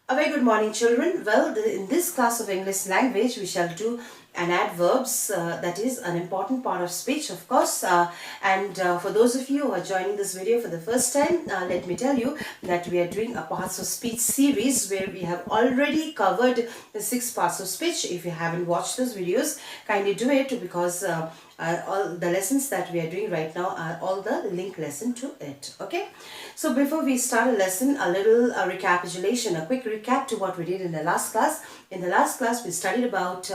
A very good morning, children. Well, in this class of English language, we shall do an adverbs, that is an important part of speech, of course. For those of you who are joining this video for the first time, let me tell you that we are doing a parts of speech series where we have already covered the 6 parts of speech. If you haven't watched those videos, kindly do it because all the lessons that we are doing right now are all the link lesson to it. Okay, so before we start a lesson, a little recapitulation, a quick recap to what we did in the last class. In the last class, we studied about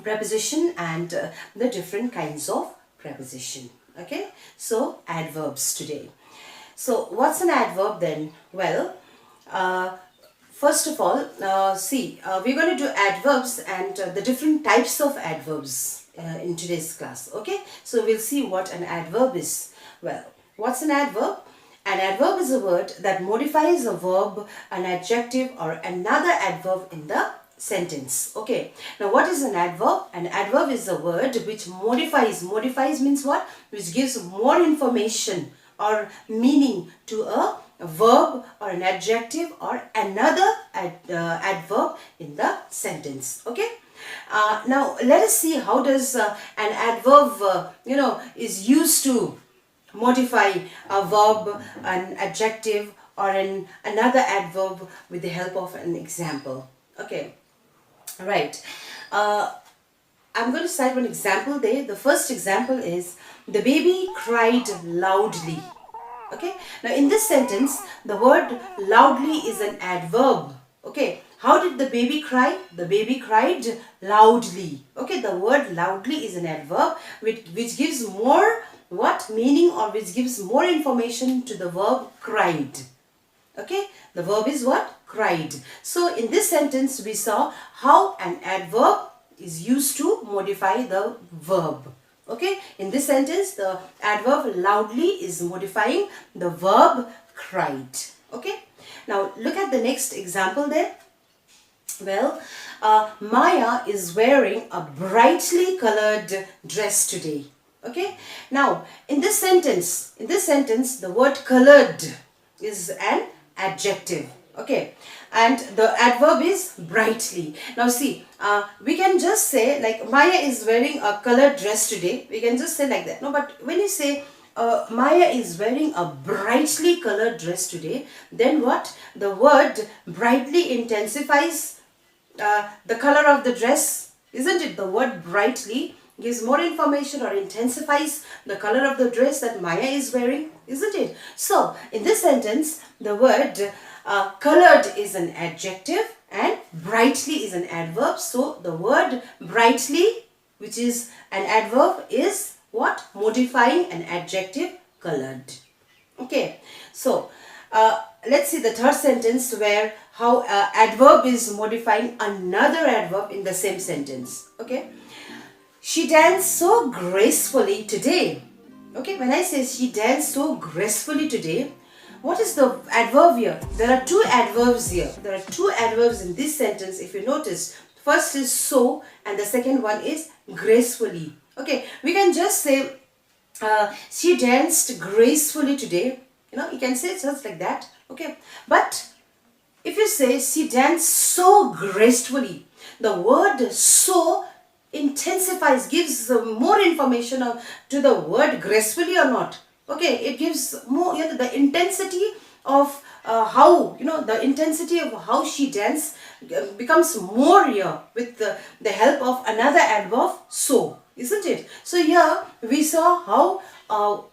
preposition and the different kinds of preposition. Okay, so adverbs today. So what's an adverb then? Well, first of all, we're going to do adverbs and the different types of adverbs in today's class. Okay, so we'll see what an adverb is. Well, what's an adverb? An adverb is a word that modifies a verb, an adjective, or another adverb in the sentence. Okay, now what is an adverb? An adverb is a word which modifies. Modifies means what? Which gives more information or meaning to a verb or an adjective or another adverb in the sentence. Okay, now let us see how does an adverb is used to modify a verb, an adjective, or another adverb with the help of an example. Okay, right. I'm going to cite one example there. The first example is the baby cried loudly. Okay, now in this sentence, the word loudly is an adverb. Okay, how did the baby cry? The baby cried loudly. Okay, the word loudly is an adverb which gives more meaning, or which gives more information to the verb cried. Okay, the verb is what? Cried. So in this sentence we saw how an adverb is used to modify the verb. Okay, in this sentence the adverb loudly is modifying the verb cried. Okay, now look at the next example there. Well, Maya is wearing a brightly colored dress today. Okay, now in this sentence the word colored is an adjective. Okay, and the adverb is brightly. Now see, we can just say like Maya is wearing a colored dress today. We can just say like that. No, but when you say Maya is wearing a brightly colored dress today, then what? The word brightly intensifies the color of the dress, isn't it? The word brightly gives more information or intensifies the color of the dress that Maya is wearing, isn't it? So in this sentence, the word colored is an adjective and brightly is an adverb. So the word brightly, which is an adverb, is what? Modifying an adjective colored. Okay, so let's see the third sentence where how adverb is modifying another adverb in the same sentence. Okay, she danced so gracefully today. Okay, when I say she danced so gracefully today, what is the adverb here? There are two adverbs here. There are two adverbs in this sentence if you notice. First is so and the second one is gracefully. Okay, we can just say she danced gracefully today. You can say it just like that. Okay, but if you say she danced so gracefully, the word so intensifies, gives more information to the word gracefully or not. Okay, it gives more, the intensity of the intensity of how she danced becomes more here with the help of another adverb so, isn't it? So here we saw how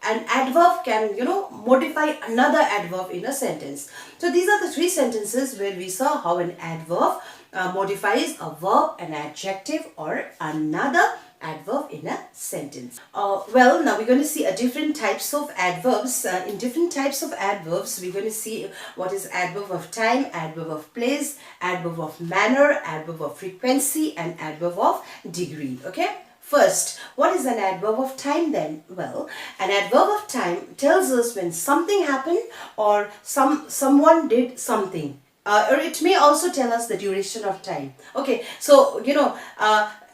an adverb can modify another adverb in a sentence. So these are the 3 sentences where we saw how an adverb modifies a verb, an adjective, or another adverb in a sentence. Well, now we're going to see different types of adverbs. In different types of adverbs, we're going to see what is adverb of time, adverb of place, adverb of manner, adverb of frequency, and adverb of degree. Okay. First, what is an adverb of time then? Well, an adverb of time tells us when something happened or someone did something. Or it may also tell us the duration of time. Okay, so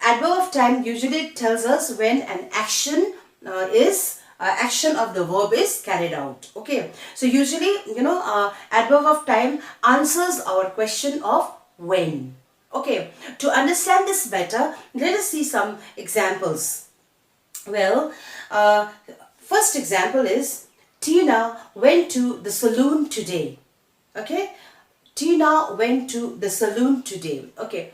adverb of time usually tells us when an action is action of the verb is carried out. Okay, so usually, adverb of time answers our question of when. Okay, to understand this better, let us see some examples. Well, first example is Tina went to the saloon today. Okay, Tina went to the saloon today. Okay,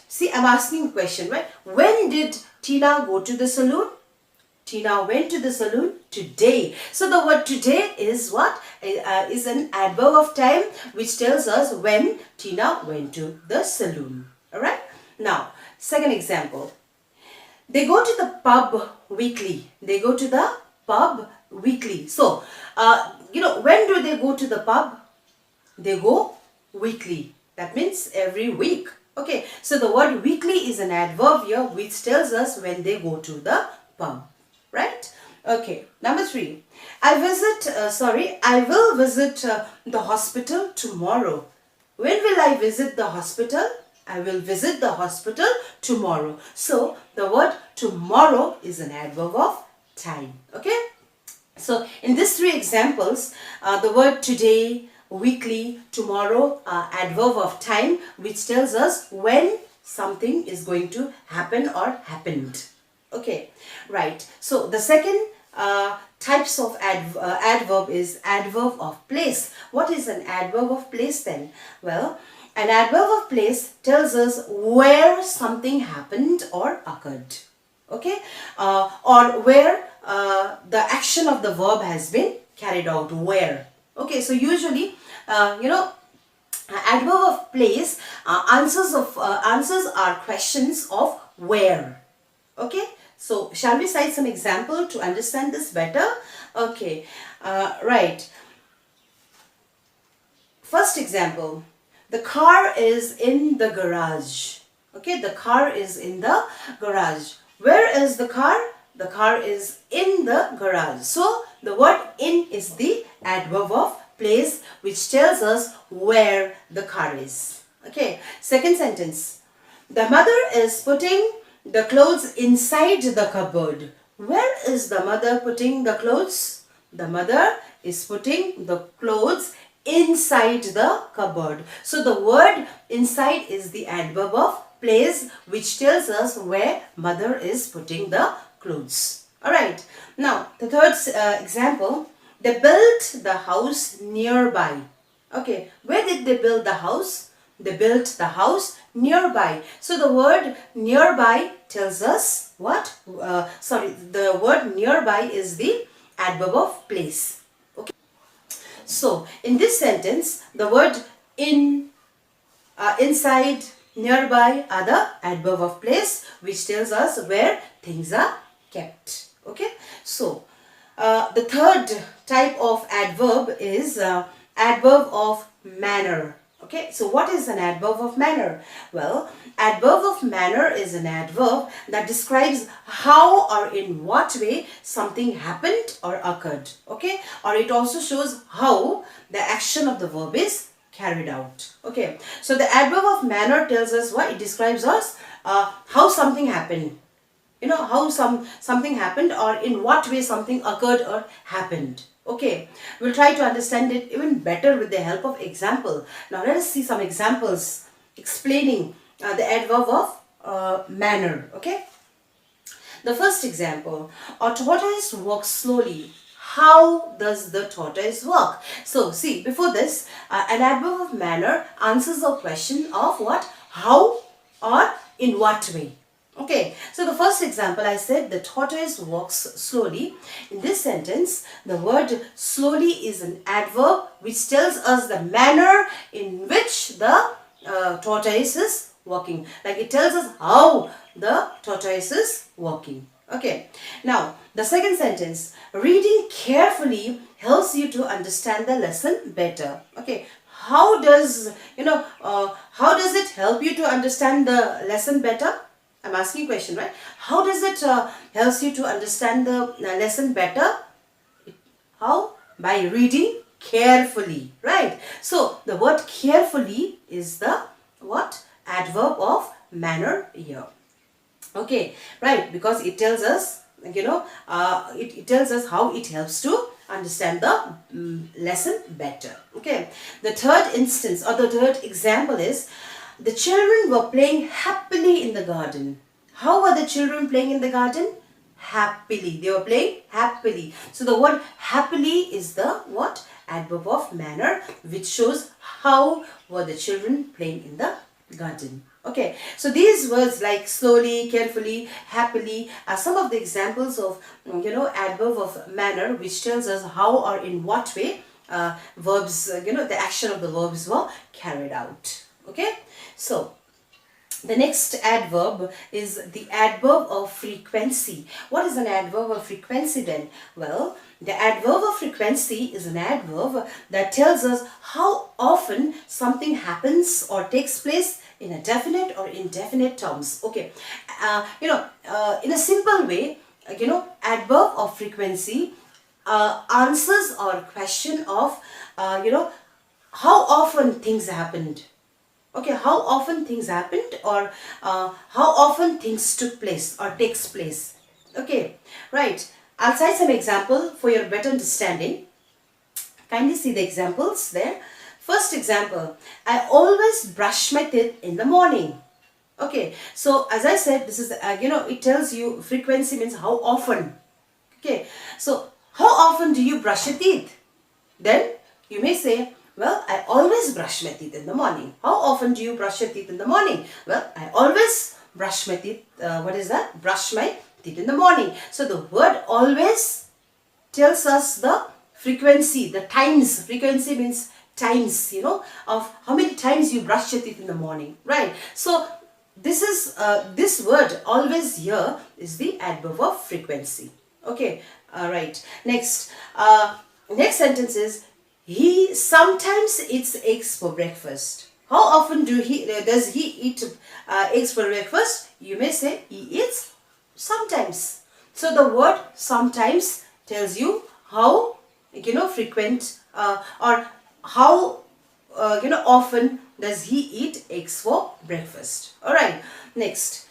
see, I'm asking a question, right? When did Tina go to the saloon? Tina went to the saloon today. So the word today is what? Is an adverb of time which tells us when Tina went to the saloon. Alright? Now, second example. They go to the pub weekly. They go to the pub weekly. So, when do they go to the pub? They go weekly. That means every week. Okay, so the word weekly is an adverb here which tells us when they go to the pub. Right? Okay, number 3. I will visit the hospital tomorrow. When will I visit the hospital? I will visit the hospital tomorrow. So, the word tomorrow is an adverb of time. Okay? So, in these 3 examples, the word today, weekly, tomorrow, adverb of time which tells us when something is going to happen or happened. Okay, right. So the second types of adverb is adverb of place. What is an adverb of place then? Well, an adverb of place tells us where something happened or occurred. Okay, or where the action of the verb has been carried out. Where? Okay, so usually, adverb of place answers our questions of where. Okay, so shall we cite some example to understand this better? Okay, right. First example, the car is in the garage. Okay, the car is in the garage. Where is the car? The car is in the garage. So the word in is the adverb of place which tells us where the car is. Okay, second sentence, the mother is putting the clothes inside the cupboard. Where is the mother putting the clothes? The mother is putting the clothes inside the cupboard. So the word inside is the adverb of place which tells us where mother is putting the clothes. Alright, now the third example, they built the house nearby. Okay, where did they build the house? They built the house nearby. So the word nearby tells us what? The word nearby is the adverb of place. Okay. So in this sentence, the word in, inside, nearby are the adverb of place which tells us where things are kept. Okay. So the third type of adverb is adverb of manner. Okay, so what is an adverb of manner? Well, adverb of manner is an adverb that describes how or in what way something happened or occurred. Okay, or it also shows how the action of the verb is carried out. Okay, so the adverb of manner tells us what? It describes us how something happened. You know, how something happened or in what way something occurred or happened. Okay, we'll try to understand it even better with the help of example. Now let us see some examples explaining the adverb of manner. Okay, the first example, a tortoise walks slowly. How does the tortoise walk? So see, before this, an adverb of manner answers a question of what? How or in what way. Okay, so the first example I said the tortoise walks slowly. In this sentence, the word slowly is an adverb which tells us the manner in which the tortoise is walking. Like it tells us how the tortoise is walking. Okay, now the second sentence, reading carefully helps you to understand the lesson better. Okay, how does it help you to understand the lesson better? I'm asking a question, right? How does it helps you to understand the lesson better? How? By reading carefully, right? So the word carefully is the what? Adverb of manner here. Okay, right, because it tells us it tells us how it helps to understand the lesson better. Okay, the third instance or the third example is the children were playing happily in the garden. How were the children playing in the garden? Happily. They were playing happily. So the word happily is the what? Adverb of manner, which shows how were the children playing in the garden. Okay, so these words like slowly, carefully, happily are some of the examples of adverb of manner, which tells us how or in what way verbs, the action of the verbs were carried out. Okay, so the next adverb is the adverb of frequency. What is an adverb of frequency then? Well, the adverb of frequency is an adverb that tells us how often something happens or takes place in a definite or indefinite terms. Okay, in a simple way, adverb of frequency answers our question of, how often things happened. Okay, how often things happened or how often things took place or takes place. Okay, right. I'll cite some example for your better understanding. Kindly see the examples there. First example, I always brush my teeth in the morning. Okay, so as I said, this is, it tells you frequency means how often. Okay, so how often do you brush your teeth? Then you may say, well, I always brush my teeth in the morning. How often do you brush your teeth in the morning? Well, I always brush my teeth. What is that? Brush my teeth in the morning. So the word always tells us the frequency, the times. Frequency means times, of how many times you brush your teeth in the morning, right? So this is this word always here is the adverb of frequency. Okay, right. Next sentence is, he sometimes eats eggs for breakfast. How often does he eat eggs for breakfast? You may say he eats sometimes. So the word sometimes tells you how frequent or how often does he eat eggs for breakfast. All right. Next,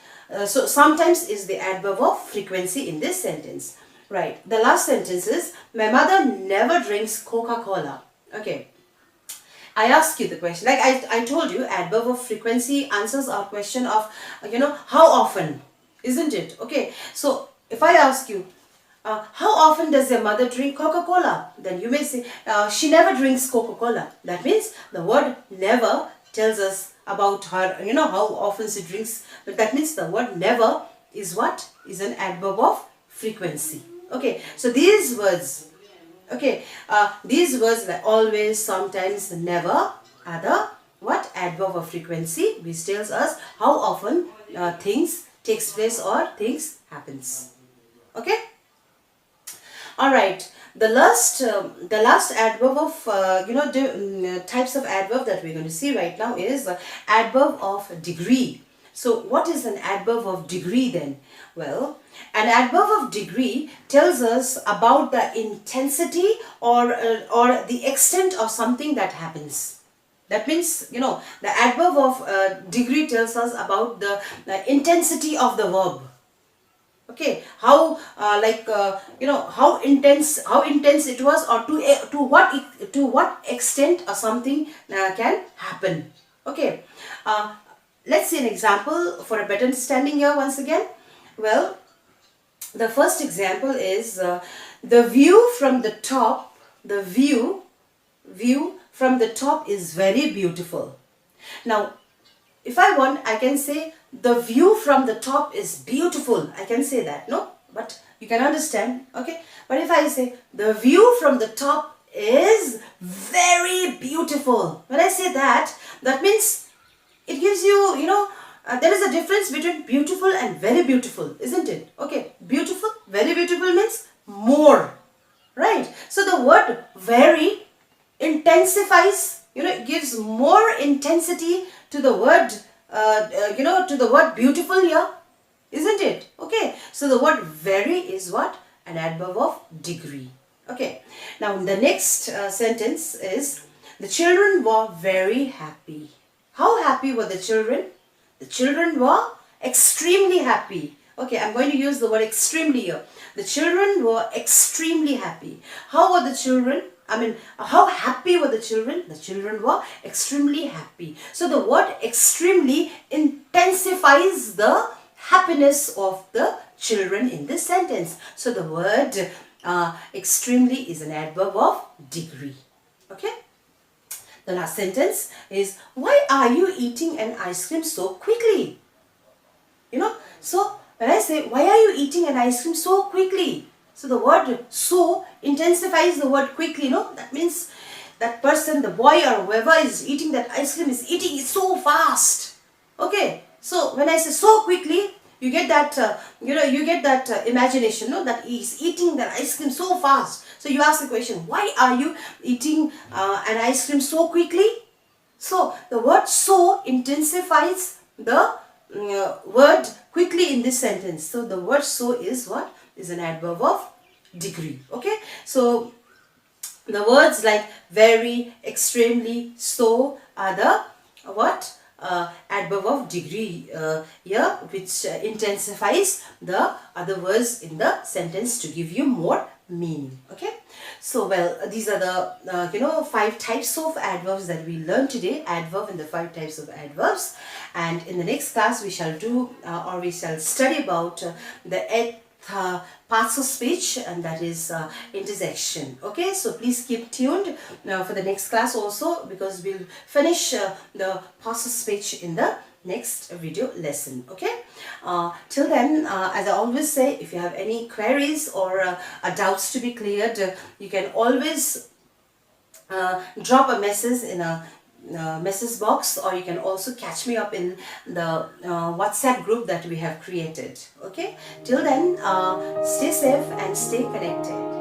so sometimes is the adverb of frequency in this sentence. Right. The last sentence is, my mother never drinks Coca-Cola. Okay. I ask you the question, like I told you, adverb of frequency answers our question of, how often, isn't it? Okay. So if I ask you, how often does your mother drink Coca-Cola? Then you may say, she never drinks Coca-Cola. That means the word never tells us about her, how often she drinks. But that means the word never is what? Is an adverb of frequency. Okay, so these words, like always, sometimes, never are the what? Adverb of frequency, which tells us how often things takes place or things happens. Okay. All right. The last adverb of types of adverb that we're going to see right now is adverb of degree. So what is an adverb of degree then? Well, an adverb of degree tells us about the intensity or the extent of something that happens. That means, the adverb of degree tells us about the intensity of the verb. Okay, how how intense it was, or to what extent or something can happen. Okay, let's see an example for a better understanding here once again. Well, the first example is the view from the top. The view from the top is very beautiful. Now, if I want, I can say the view from the top is beautiful. I can say that, no? But you can understand, okay? But if I say the view from the top is very beautiful, when I say that, that means it gives you, there is a difference between beautiful and very beautiful, isn't it? Okay, beautiful, very beautiful means more, right? So the word very intensifies, it gives more intensity to the word, to the word beautiful here, isn't it? Okay, so the word very is what? An adverb of degree. Okay, now the next sentence is, the children were very happy. How happy were the children? The children were extremely happy. Okay, I'm going to use the word extremely here. The children were extremely happy. How were the children? I mean, how happy were the children? The children were extremely happy. So the word extremely intensifies the happiness of the children in this sentence. So the word extremely is an adverb of degree. Okay. The last sentence is, why are you eating an ice cream so quickly? You know, so when I say, why are you eating an ice cream so quickly? So the word so intensifies the word quickly, you know. That means that person, the boy or whoever is eating that ice cream is eating it so fast. Okay, so when I say so quickly, you get that, you get that imagination, no, that he's eating that ice cream so fast. So you ask the question, why are you eating an ice cream so quickly? So the word so intensifies the word quickly in this sentence. So the word so is what? Is an adverb of degree. Okay. So the words like very, extremely, so are the what? Adverb of degree here, which intensifies the other words in the sentence to give you more meaning. Okay. So well, these are the 5 types of adverbs that we learned today. Adverb and the 5 types of adverbs. And in the next class we shall do or we shall study about the 8th parts of speech, and that is intersection. Okay, so please keep tuned for the next class also, because we'll finish the parts of speech in the next video lesson. Okay, till then, as I always say, if you have any queries or doubts to be cleared, you can always drop a message in a message box, or you can also catch me up in the WhatsApp group that we have created. Okay, till then, stay safe and stay connected.